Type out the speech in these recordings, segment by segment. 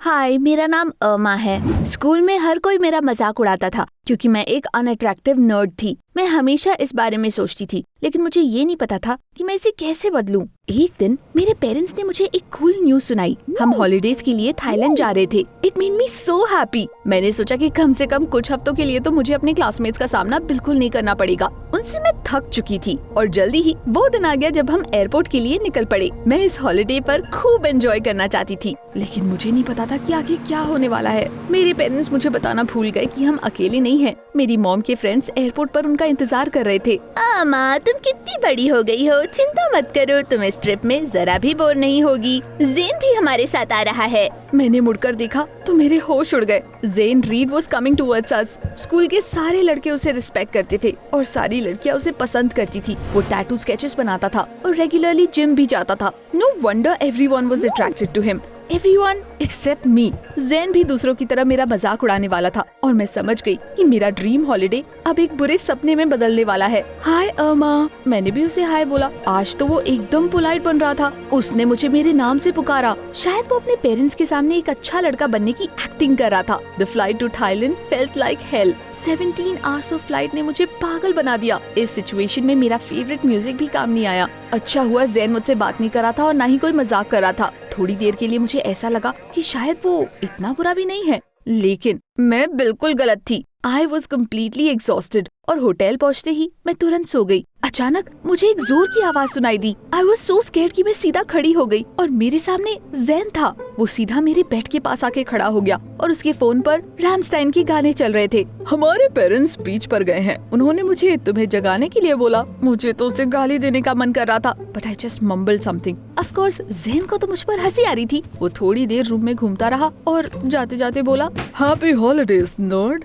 हाय, मेरा नाम अमा है। स्कूल में हर कोई मेरा मजाक उड़ाता था क्योंकि मैं एक अनअट्रैक्टिव नर्ड थी। मैं हमेशा इस बारे में सोचती थी, लेकिन मुझे ये नहीं पता था कि मैं इसे कैसे बदलूं। एक दिन मेरे पेरेंट्स ने मुझे एक कूल न्यूज़ सुनाई। हम हॉलिडेज के लिए थाईलैंड जा रहे थे। It made me so happy. मैंने सोचा कि कम से कम कुछ हफ्तों के लिए तो मुझे अपने क्लासमेट्स का सामना बिल्कुल नहीं करना पड़ेगा। उनसे मैं थक चुकी थी और जल्दी ही वो दिन आ गया जब हम एयरपोर्ट के लिए निकल पड़े। मैं इस हॉलिडे पर खूब एंजॉय करना चाहती थी, लेकिन मुझे नहीं पता था कि आगे क्या होने वाला है। मेरे पेरेंट्स मुझे बताना भूल गए कि हम अकेले नहीं हैं। मेरी मॉम के फ्रेंड्स एयरपोर्ट पर उनका इंतजार कर रहे थे। अमा, तुम कितनी बड़ी हो गई हो, चिंता मत करो, तुम इस ट्रिप में जरा भी बोर नहीं होगी। ज़ेन भी हमारे साथ आ रहा है। मैंने मुड़कर देखा तो मेरे होश उड़ गए। Zane Reid was coming towards us. School के सारे लड़के उसे रिस्पेक्ट करते थे और सारी लड़कियां उसे पसंद करती थी। वो टैटू स्केचेस बनाता था और रेगुलरली जिम भी जाता था। No wonder everyone was attracted to him, everyone except me। Zane भी दूसरों की तरह मेरा मजाक उड़ाने वाला था और मैं समझ गई कि मेरा ड्रीम हॉलिडे अब एक बुरे सपने में बदलने वाला है। हाय अमा, मैंने भी उसे हाय बोला। आज तो वो एकदम पोलाइट बन रहा था। उसने मुझे मेरे नाम से पुकारा। शायद वो अपने पेरेंट्स के सामने एक अच्छा लड़का बनने की एक्टिंग कर रहा था। The flight to Thailand felt like hell. 17 hours of flight ने मुझे पागल बना दिया। इस सिचुएशन में मेरा फेवरेट म्यूजिक भी काम नहीं आया। अच्छा हुआ ज़ेन मुझसे बात नहीं कर रहा था और ना ही कोई मजाक कर रहा था। थोड़ी देर के लिए मुझे ऐसा लगा कि शायद वो इतना बुरा भी नहीं है, लेकिन मैं बिल्कुल गलत थी। I was completely exhausted और होटल पहुंचते ही मैं तुरंत सो गई। अचानक मुझे एक जोर की आवाज सुनाई दी। I was so scared कि मैं सीधा खड़ी हो गई और मेरे सामने ज़ेन था। वो सीधा मेरे बेड के पास आके खड़ा हो गया और उसके फोन पर रैमस्टाइन के गाने चल रहे थे। हमारे पेरेंट्स बीच पर गए हैं, उन्होंने मुझे तुम्हें जगाने के लिए बोला। मुझे तो उसे गाली देने का मन कर रहा था, but I just mumbled something. Of course Zane को तो मुझ पर हंसी आ रही थी। वो थोड़ी देर रूम में घूमता रहा और जाते जाते बोला, हैप्पी हॉलिडेज नर्ड।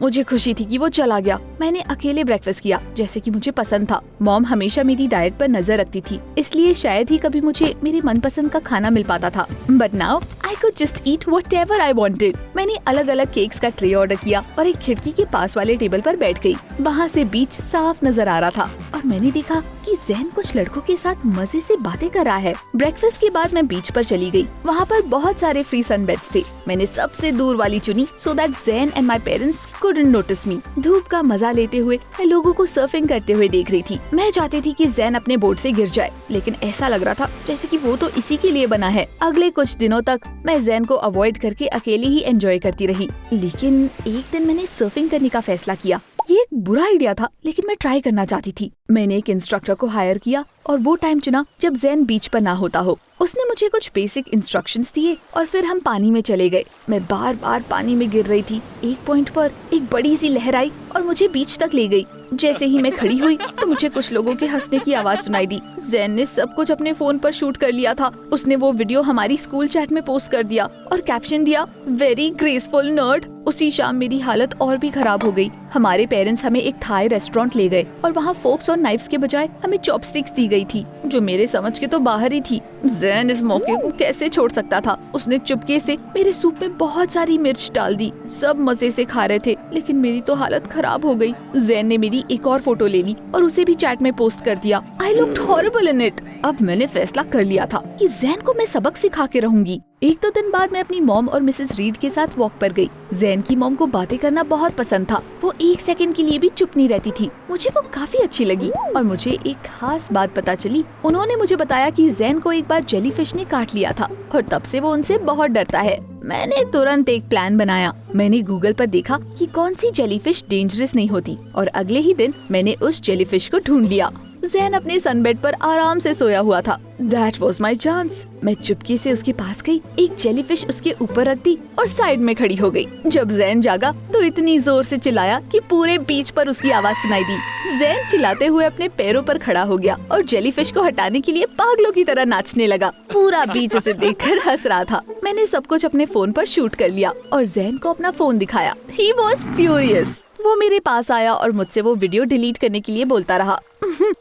मुझे खुशी थी कि वो चला गया। मैंने अकेले ब्रेकफास्ट किया जैसे कि मुझे पसंद था। मॉम हमेशा मेरी डाइट पर नजर रखती थी, इसलिए शायद ही कभी मुझे मेरे मनपसंद का खाना मिल पाता था। But now I could just eat whatever I wanted. मैंने अलग अलग केक्स का ट्रे ऑर्डर किया और एक खिड़की के पास वाले टेबल पर बैठ गई। वहाँ से बीच साफ नजर आ रहा था और मैंने देखा कि ज़ेन कुछ लड़कों के साथ मजे से बातें कर रहा है। ब्रेकफास्ट के बाद मैं बीच पर चली गई। वहाँ पर बहुत सारे फ्री सनबेड्स थे। मैंने सबसे दूर वाली चुनी so that Zen and my parents couldn't notice me। धूप का मजा लेते हुए मैं लोगों को सर्फिंग करते हुए देख रही थी। मैं चाहती थी कि ज़ेन अपने बोर्ड से गिर जाए, लेकिन ऐसा लग रहा था जैसे कि वो तो इसी के लिए बना है। अगले कुछ दिनों तक मैं ज़ेन को अवॉइड करके अकेले ही एंजॉय करती रही, लेकिन एक दिन मैंने सर्फिंग करने का फैसला किया। ये एक बुरा आइडिया था, लेकिन मैं ट्राई करना चाहती थी। मैंने एक इंस्ट्रक्टर को हायर किया और वो टाइम चुना जब ज़ेन बीच पर ना होता हो। उसने मुझे कुछ बेसिक इंस्ट्रक्शंस दिए और फिर हम पानी में चले गए। मैं बार बार पानी में गिर रही थी। एक पॉइंट पर एक बड़ी सी लहर आई और मुझे बीच तक ले गई। जैसे ही मैं खड़ी हुई तो मुझे कुछ लोगों के हंसने की आवाज सुनाई दी। ज़ेन ने सब कुछ अपने फोन पर शूट कर लिया था। उसने वो वीडियो हमारी स्कूल चैट में पोस्ट कर दिया और कैप्शन दिया, वेरी ग्रेसफुल नर्ड। उसी शाम मेरी हालत और भी खराब हो गई। हमारे पेरेंट्स हमें एक थाई रेस्टोरेंट ले गए और वहाँ फोक्स और नाइफ्स के बजाय हमें चॉपस्टिक्स दी गई थी, जो मेरे समझ के तो बाहर ही थी। ज़ेन इस मौके को कैसे छोड़ सकता था। उसने चुपके से मेरे सूप में बहुत सारी मिर्च डाल दी। सब मजे से खा रहे थे, लेकिन मेरी तो हालत खराब हो गई। ज़ेन ने मेरी एक और फोटो ले ली और उसे भी चैट में पोस्ट कर दिया। I looked horrible in it. अब मैंने फैसला कर लिया था कि ज़ेन को मैं सबक सिखा के रहूंगी। एक दो दिन बाद मैं अपनी मॉम और मिसेस रीड के साथ वॉक पर गई। ज़ेन की मॉम को बातें करना बहुत पसंद था। वो एक सेकंड के लिए भी चुप नहीं रहती थी। मुझे वो काफी अच्छी लगी और मुझे एक खास बात पता चली। उन्होंने मुझे बताया कि ज़ेन को एक बार जेलीफिश ने काट लिया था और तब से वो उनसे बहुत डरता है। मैंने तुरंत एक प्लान बनाया। मैंने गूगल पर देखा कि कौन सी जेलीफिश डेंजरस नहीं होती और अगले ही दिन मैंने उस जेलीफिश को ढूंढ लिया। ज़ेन अपने सनबेड पर आराम से सोया हुआ था। That was my chance। मैं चुपके से उसके पास गई, एक जेलीफिश उसके ऊपर रख दी और साइड में खड़ी हो गई। जब ज़ेन जागा तो इतनी जोर से चिल्लाया कि पूरे बीच पर उसकी आवाज सुनाई दी। ज़ेन चिल्लाते हुए अपने पैरों पर खड़ा हो गया और जेलीफिश को हटाने के लिए पागलों की तरह नाचने लगा। पूरा बीच उसे देखकर हंस रहा था। मैंने सब कुछ अपने फोन पर शूट कर लिया और ज़ेन को अपना फोन दिखाया। He was furious। वो मेरे पास आया और मुझसे वो वीडियो डिलीट करने के लिए बोलता रहा।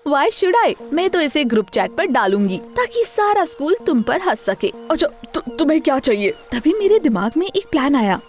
Why should I? मैं तो इसे ग्रुप चैट पर डालूंगी ताकि सारा स्कूल तुम पर हंस सके। अच्छा, तुम्हें क्या चाहिए? तभी मेरे दिमाग में एक प्लान आया।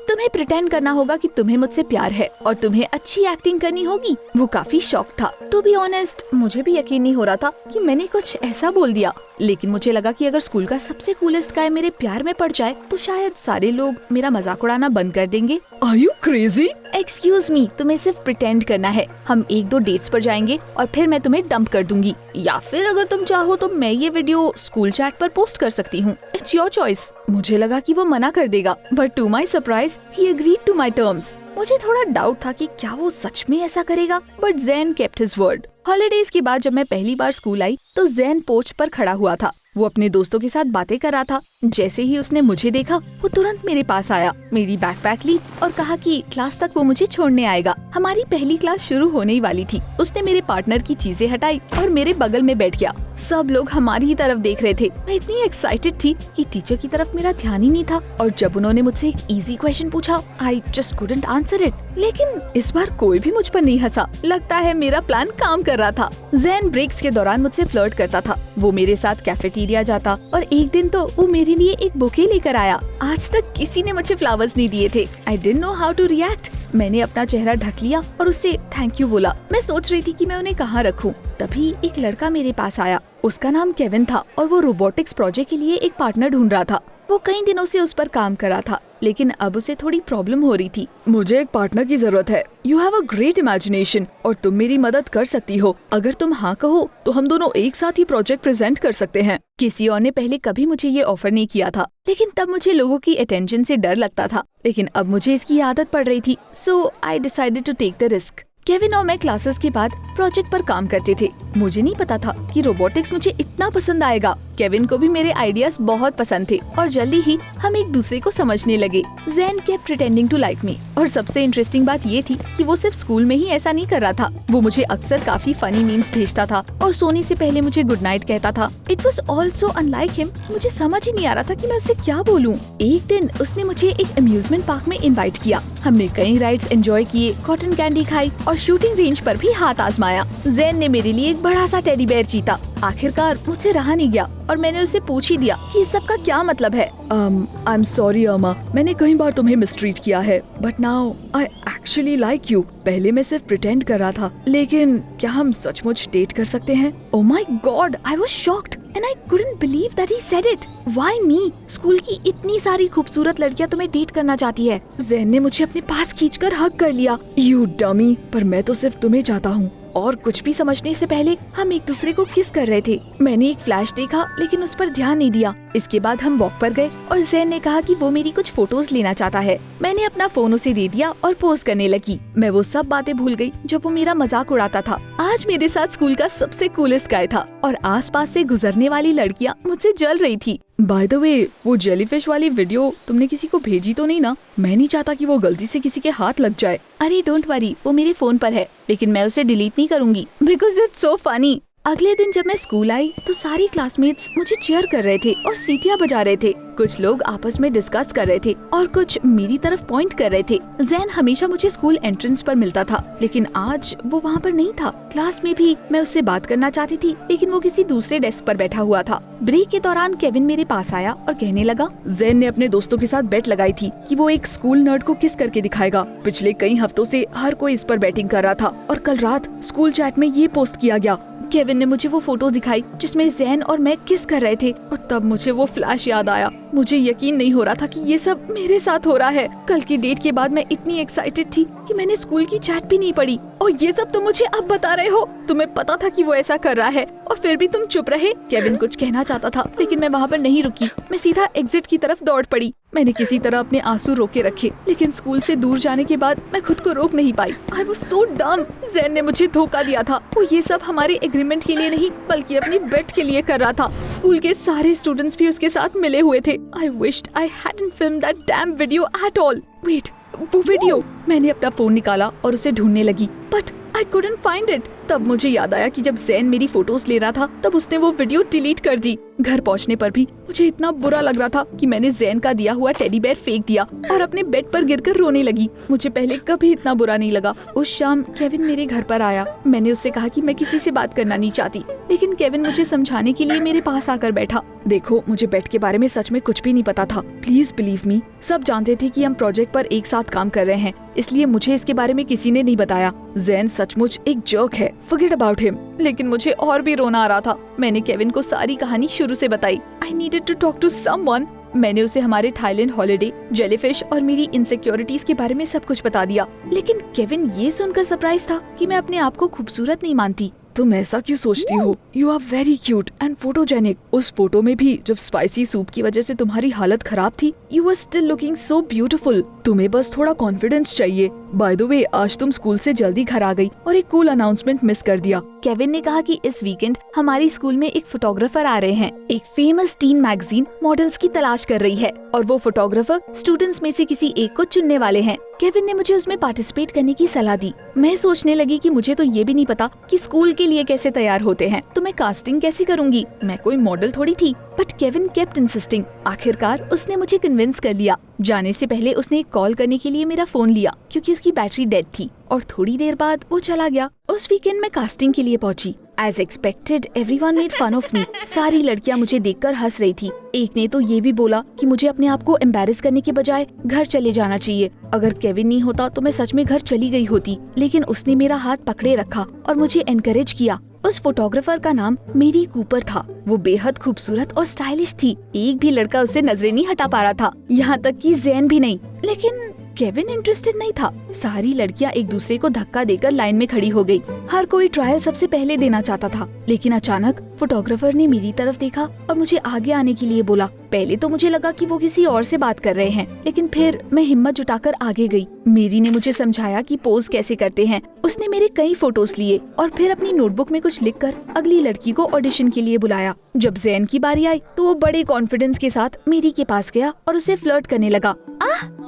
तुम्हें प्रिटेंड करना होगा कि तुम्हें मुझसे प्यार है और तुम्हें अच्छी एक्टिंग करनी होगी। वो काफी शॉक था। टू बी ऑनेस्ट, मुझे भी यकीन नहीं हो रहा था कि मैंने कुछ ऐसा बोल दिया। लेकिन मुझे लगा कि अगर स्कूल का सबसे कूलेस्ट गाय मेरे प्यार में पड़ जाए तो शायद सारे लोग मेरा मजाक उड़ाना बंद कर देंगे। Are you crazy? Excuse me, तुम्हें सिर्फ प्रिटेंड करना है। हम 1-2 डेट्स पर जाएंगे और फिर मैं तुम्हें डंप कर दूंगी, या फिर अगर तुम चाहो तो मैं ये वीडियो स्कूल चैट पर पोस्ट कर सकती हूँ। It's your choice. मुझे लगा कि वो मना कर देगा, but to my surprise he agreed to my terms. मुझे थोड़ा डाउट था कि क्या वो सच में ऐसा करेगा, but Zain kept his word. Holidays के बाद जब मैं पहली बार स्कूल आई तो ज़ैन पोर्च पर खड़ा हुआ था। वो अपने दोस्तों के साथ बातें कर रहा था। जैसे ही उसने मुझे देखा वो तुरंत मेरे पास आया, मेरी बैकपैक ली और कहा कि क्लास तक वो मुझे छोड़ने आएगा। हमारी पहली क्लास शुरू होने ही वाली थी। उसने मेरे पार्टनर की चीजें हटाई और मेरे बगल में बैठ गया। सब लोग हमारी ही तरफ देख रहे थे। मैं इतनी एक्साइटेड थी कि टीचर की तरफ मेरा ध्यान ही नहीं था, और जब उन्होंने मुझसे एक इजी क्वेश्चन पूछा I just couldn't answer it. लेकिन इस बार कोई भी मुझ पर नहीं हंसा। लगता है मेरा प्लान काम कर रहा था। ज़ैन ब्रेक्स के दौरान मुझसे फ्लर्ट करता था। वो मेरे साथ कैफेटेरिया जाता और एक दिन तो वो मेरे लिए एक बुके लेकर आया। आज तक किसी ने मुझे फ्लावर्स नहीं दिए थे। I didn't know how to react. मैंने अपना चेहरा ढक लिया और उससे थैंक यू बोला। मैं सोच रही थी कि मैं उन्हें कहाँ रखूं। तभी एक लड़का मेरे पास आया। उसका नाम केविन था और वो रोबोटिक्स प्रोजेक्ट के लिए एक पार्टनर ढूंढ रहा था। वो कई दिनों से उस पर काम कर रहा था, लेकिन अब उसे थोड़ी प्रॉब्लम हो रही थी। मुझे एक पार्टनर की जरूरत है। You have a great imagination और तुम मेरी मदद कर सकती हो। अगर तुम हाँ कहो तो हम दोनों एक साथ ही प्रोजेक्ट प्रेजेंट कर सकते हैं। किसी और ने पहले कभी मुझे ये ऑफर नहीं किया था, लेकिन तब मुझे लोगों की अटेंशन से डर लगता था। लेकिन अब मुझे इसकी आदत पड़ रही थी, so I decided to take the risk. Kevin और मैं क्लासेस के बाद प्रोजेक्ट पर काम करते थे। मुझे नहीं पता था कि रोबोटिक्स मुझे इतना पसंद आएगा। केविन को भी मेरे आइडियाज बहुत पसंद थे और जल्दी ही हम एक दूसरे को समझने लगे। Zain kept pretending to like me, और सबसे इंटरेस्टिंग बात ये थी कि वो सिर्फ स्कूल में ही ऐसा नहीं कर रहा था। वो मुझे अक्सर काफी फनी मीम्स भेजता था और सोने से पहले मुझे गुड नाइट कहता था। It was also unlike him. मुझे समझ ही नहीं आ रहा था कि मैं उससे क्या बोलूँ। एक दिन उसने मुझे एक अम्यूजमेंट पार्क में इनवाइट किया। हमने कई राइड्स एंजॉय किए, कॉटन कैंडी खाई और शूटिंग रेंज पर भी हाथ आजमाया। ज़ैन ने मेरे लिए एक बड़ा सा टेडी बेयर जीता। आखिरकार मुझसे रहा नहीं गया और मैंने उसे पूछ ही दिया कि इस सब का क्या मतलब है। आई एम सॉरी अमा, मैंने कई बार तुम्हें मिसट्रीट किया है, but now I actually like you. पहले मैं सिर्फ प्रिटेंड कर रहा था, लेकिन क्या हम सचमुच डेट कर सकते हैं? Oh my God, I was shocked and I couldn't believe that he said it. Why me? School की इतनी सारी खूबसूरत लड़कियां तुम्हें डेट करना चाहती है। ज़ैन ने मुझे अपने पास खींचकर हग कर लिया। यू डमी, पर मैं तो सिर्फ तुम्हें चाहता हूँ। और कुछ भी समझने से पहले हम एक दूसरे को किस कर रहे थे। मैंने एक फ्लैश देखा, लेकिन उस पर ध्यान नहीं दिया। इसके बाद हम वॉक पर गए और ज़ैन ने कहा कि वो मेरी कुछ फोटोज लेना चाहता है। मैंने अपना फोन उसे दे दिया और पोज करने लगी। मैं वो सब बातें भूल गई जब वो मेरा मजाक उड़ाता था। आज मेरे साथ स्कूल का सबसे कूलेस्ट गाय था और आसपास से गुजरने वाली लड़कियां मुझसे जल रही थी। बाय द वे, वो जेलीफिश वाली वीडियो तुमने किसी को भेजी तो नहीं ना? मैं नहीं चाहता कि वो गलती से किसी के हाथ लग जाए। अरे डोंट वरी, वो मेरे फोन पर है, लेकिन मैं उसे डिलीट नहीं करूंगी बिकॉज इट्स सो फनी। अगले दिन जब मैं स्कूल आई तो सारे क्लासमेट्स मुझे चीयर कर रहे थे और सीटियां बजा रहे थे। कुछ लोग आपस में डिस्कस कर रहे थे और कुछ मेरी तरफ पॉइंट कर रहे थे। ज़ैन हमेशा मुझे स्कूल एंट्रेंस पर मिलता था, लेकिन आज वो वहाँ पर नहीं था। क्लास में भी मैं उससे बात करना चाहती थी, लेकिन वो किसी दूसरे डेस्क पर बैठा हुआ था। ब्रेक के दौरान केविन मेरे पास आया और कहने लगा, ज़ैन ने अपने दोस्तों के साथ बेट लगाई थी कि वो एक स्कूल नर्ड को किस करके दिखाएगा। पिछले कई हफ्तों से हर कोई इस पर बैटिंग कर रहा था और कल रात स्कूल चैट में ये पोस्ट किया गया। केविन ने मुझे वो फोटोज दिखाई जिसमें ज़ैन और मैं किस कर रहे थे, और तब मुझे वो फ्लैश याद आया। मुझे यकीन नहीं हो रहा था कि ये सब मेरे साथ हो रहा है। कल की डेट के बाद मैं इतनी एक्साइटेड थी कि मैंने स्कूल की चैट भी नहीं पढ़ी, और ये सब तुम मुझे अब बता रहे हो। तुम्हें पता था कि वो ऐसा कर रहा है और फिर भी तुम चुप रहे। केविन कुछ कहना चाहता था, लेकिन मैं वहाँ पर नहीं रुकी। मैं सीधा एग्जिट की तरफ दौड़ पड़ी। मैंने किसी तरह अपने आंसू रोके रखे, लेकिन स्कूल से दूर जाने के बाद मैं खुद को रोक नहीं पाई। आई वाज सो डम। ज़ैन ने मुझे धोखा दिया था। वो ये सब हमारे एग्रीमेंट के लिए नहीं, बल्कि अपनी बेट के लिए कर रहा था। स्कूल के सारे स्टूडेंट्स भी उसके साथ मिले हुए थे। आई wished I hadn't filmed that damn video at all. Wait, वो वीडियो। मैंने अपना फोन निकाला और उसे ढूंढने लगी, but I couldn't find it. तब मुझे याद आया कि जब ज़ैन मेरी फोटोज ले रहा था तब उसने वो वीडियो डिलीट कर दी। घर पहुंचने पर भी मुझे इतना बुरा लग रहा था कि मैंने ज़ैन का दिया हुआ टेडी बेयर फेंक दिया और अपने बेड पर गिरकर रोने लगी। मुझे पहले कभी इतना बुरा नहीं लगा। उस शाम केविन मेरे घर पर आया। मैंने उससे कहा कि मैं किसी से बात करना नहीं चाहती, लेकिन केविन मुझे समझाने के लिए मेरे पास आकर बैठा। देखो, मुझे बेट के बारे में सच में कुछ भी नहीं पता था। Please believe me. सब जानते थे कि हम प्रोजेक्ट पर एक साथ काम कर रहे हैं, इसलिए मुझे इसके बारे में किसी ने नहीं बताया। ज़ेन सचमुच एक जर्क है, फॉरगेट अबाउट हिम। लेकिन मुझे और भी रोना आ रहा था। मैंने केविन को सारी कहानी शुरू से बताई। I needed to talk to someone. मैंने उसे हमारे थाईलैंड हॉलिडे, जेलीफिश और मेरी इनसिक्योरिटीज के बारे में सब कुछ बता दिया। लेकिन केविन ये सुनकर सरप्राइज था कि मैं अपने आप को खूबसूरत नहीं मानती। तुम ऐसा क्यों सोचती हो? You are very cute and photogenic. उस फोटो में भी जब स्पाइसी सूप की वजह से तुम्हारी हालत खराब थी, you are still looking so beautiful. तुम्हें बस थोड़ा कॉन्फिडेंस चाहिए। बाय द वे, आज तुम स्कूल से जल्दी घर आ गई और एक कूल अनाउंसमेंट मिस कर दिया। केविन ने कहा कि इस वीकेंड हमारी स्कूल में एक फोटोग्राफर आ रहे हैं। एक फेमस टीन मैगजीन मॉडल्स की तलाश कर रही है और वो फोटोग्राफर स्टूडेंट्स में से किसी एक को चुनने वाले हैं। केविन ने मुझे उसमें पार्टिसिपेट करने की सलाह दी। मैं सोचने लगी कि मुझे तो ये भी नहीं पता कि स्कूल के लिए कैसे तैयार होते हैं, तो मैं कास्टिंग कैसे करूंगी? मैं कोई मॉडल थोड़ी थी। But Kevin kept insisting. आखिरकार उसने मुझे कन्विंस कर लिया। जाने से पहले उसने एक कॉल करने के लिए मेरा फोन लिया क्योंकि उसकी बैटरी डेड थी, और थोड़ी देर बाद वो चला गया। उस वीकेंड मैं कास्टिंग के लिए पहुंची। As expected, everyone made fun of me. सारी लड़कियां मुझे देखकर हंस रही थी। एक ने तो ये भी बोला कि मुझे अपने आप को एम्बैरेस करने के बजाय घर चले जाना चाहिए। अगर केविन नहीं होता तो मैं सच में घर चली गई होती, लेकिन उसने मेरा हाथ पकड़े रखा और मुझे एनकरेज किया। उस फोटोग्राफर का नाम मेरी कूपर था। वो बेहद खूबसूरत और स्टाइलिश थी। एक भी लड़का उससे नजरें नहीं हटा पा रहा था, यहाँ तक कि ज़ेन भी नहीं। लेकिन केविन इंटरेस्टेड नहीं था। सारी लड़कियां एक दूसरे को धक्का देकर लाइन में खड़ी हो गई। हर कोई ट्रायल सबसे पहले देना चाहता था, लेकिन अचानक फोटोग्राफर ने मेरी तरफ देखा और मुझे आगे आने के लिए बोला। पहले तो मुझे लगा कि वो किसी और से बात कर रहे हैं, लेकिन फिर मैं हिम्मत जुटाकर आगे गई। मेरी ने मुझे समझाया कि पोज कैसे करते हैं। उसने मेरे कई फोटोज लिए और फिर अपनी नोटबुक में कुछ लिखकर अगली लड़की को ऑडिशन के लिए बुलाया। जब ज़ेन की बारी आई तो वो बड़े कॉन्फिडेंस के साथ मेरी के पास गया और उसे फ्लर्ट करने लगा।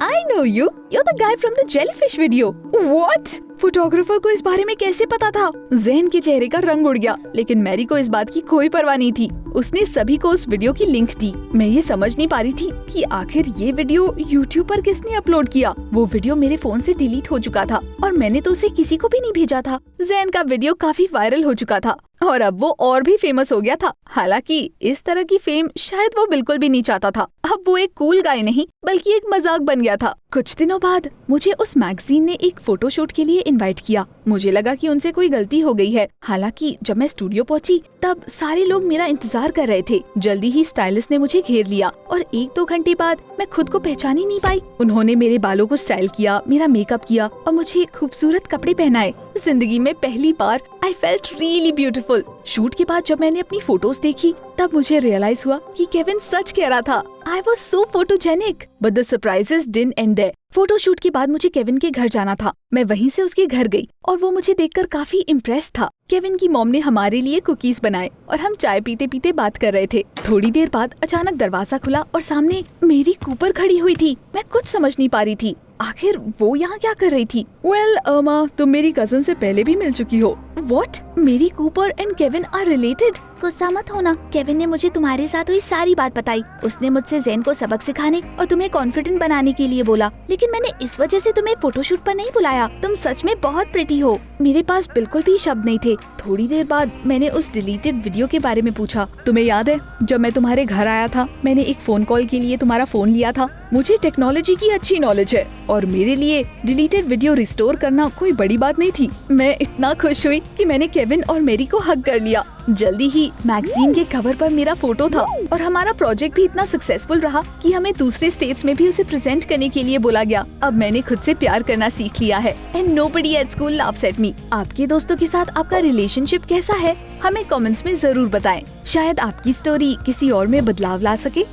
I know you. You're the guy from the jellyfish video. What? Photographer को इस बारे में कैसे पता था? ज़ेन के चेहरे का रंग उड़ गया, लेकिन मैरी को इस बात की कोई परवाह नहीं थी। उसने सभी को उस वीडियो की लिंक दी। मैं ये समझ नहीं पा रही थी कि आखिर ये वीडियो YouTube पर किसने अपलोड किया। वो वीडियो मेरे फोन से डिलीट हो चुका था और मैंने तो उसे किसी को भी नहीं भेजा था। ज़ेन का वीडियो काफी वायरल हो चुका था और अब वो और भी फेमस हो गया था। हालांकि इस तरह की फेम शायद वो बिल्कुल भी नहीं चाहता था। अब वो एक कूल गाय नहीं बल्कि एक मजाक बन गया था। कुछ दिनों बाद मुझे उस मैगजीन ने एक फोटोशूट के लिए इनवाइट किया। मुझे लगा कि उनसे कोई गलती हो गई है। हालांकि जब मैं स्टूडियो पहुंची तब सारे लोग मेरा इंतजार कर रहे थे। जल्दी ही स्टाइलिस्ट ने मुझे घेर लिया और 1-2 घंटे बाद मैं खुद को पहचान ही नहीं पाई। उन्होंने मेरे बालों को स्टाइल किया, मेरा मेकअप किया और मुझे खूबसूरत कपड़े पहनाए। जिंदगी में पहली बार I felt really beautiful. Shoot के बाद जब मैंने अपनी फोटोज देखी तब मुझे रियलाइज हुआ कि केविन सच कह रहा था। I was so photogenic, but the surprises didn't end there. Photoshoot के बाद मुझे केविन के घर जाना था। मैं वहीं से उसके घर गई और वो मुझे देखकर काफी इम्प्रेस था। केविन की मॉम ने हमारे लिए कुकीज बनाए और हम चाय पीते पीते बात कर रहे थे। थोड़ी देर बाद अचानक दरवाजा खुला और सामने मेरी कूपर खड़ी हुई थी। मैं कुछ समझ नहीं पा रही थी, आखिर वो यहाँ क्या कर रही थी। वेल अमा, तुम मेरी कजन से पहले भी मिल चुकी हो। What? Mary Cooper and Kevin are related? गुस्सा मत होना, केविन ने मुझे तुम्हारे साथ हुई सारी बात बताई। उसने मुझसे ज़ेन को सबक सिखाने और तुम्हें कॉन्फिडेंट बनाने के लिए बोला, लेकिन मैंने इस वजह से तुम्हें फोटोशूट पर नहीं बुलाया। तुम सच में बहुत प्रिटी हो। मेरे पास बिल्कुल भी शब्द नहीं थे। थोड़ी देर बाद मैंने उस डिलीटेड वीडियो के बारे में पूछा। तुम्हें याद है जब मैं तुम्हारे घर आया था, मैंने एक फोन कॉल के लिए तुम्हारा फोन लिया था। मुझे टेक्नोलॉजी की अच्छी नॉलेज है और मेरे लिए डिलीटेड वीडियो रिस्टोर करना कोई बड़ी बात नहीं थी। मैं इतना खुश हुई कि मैंने केविन और मेरी को हग कर लिया। जल्दी ही मैगजीन के कवर पर मेरा फोटो था और हमारा प्रोजेक्ट भी इतना सक्सेसफुल रहा कि हमें दूसरे स्टेट्स में भी उसे प्रेजेंट करने के लिए बोला गया। अब मैंने खुद से प्यार करना सीख लिया है and nobody at school laughs at me. आपके दोस्तों के साथ आपका रिलेशनशिप कैसा है? हमें कमेंट्स में जरूर बताएं। शायद आपकी स्टोरी किसी और में बदलाव ला सके।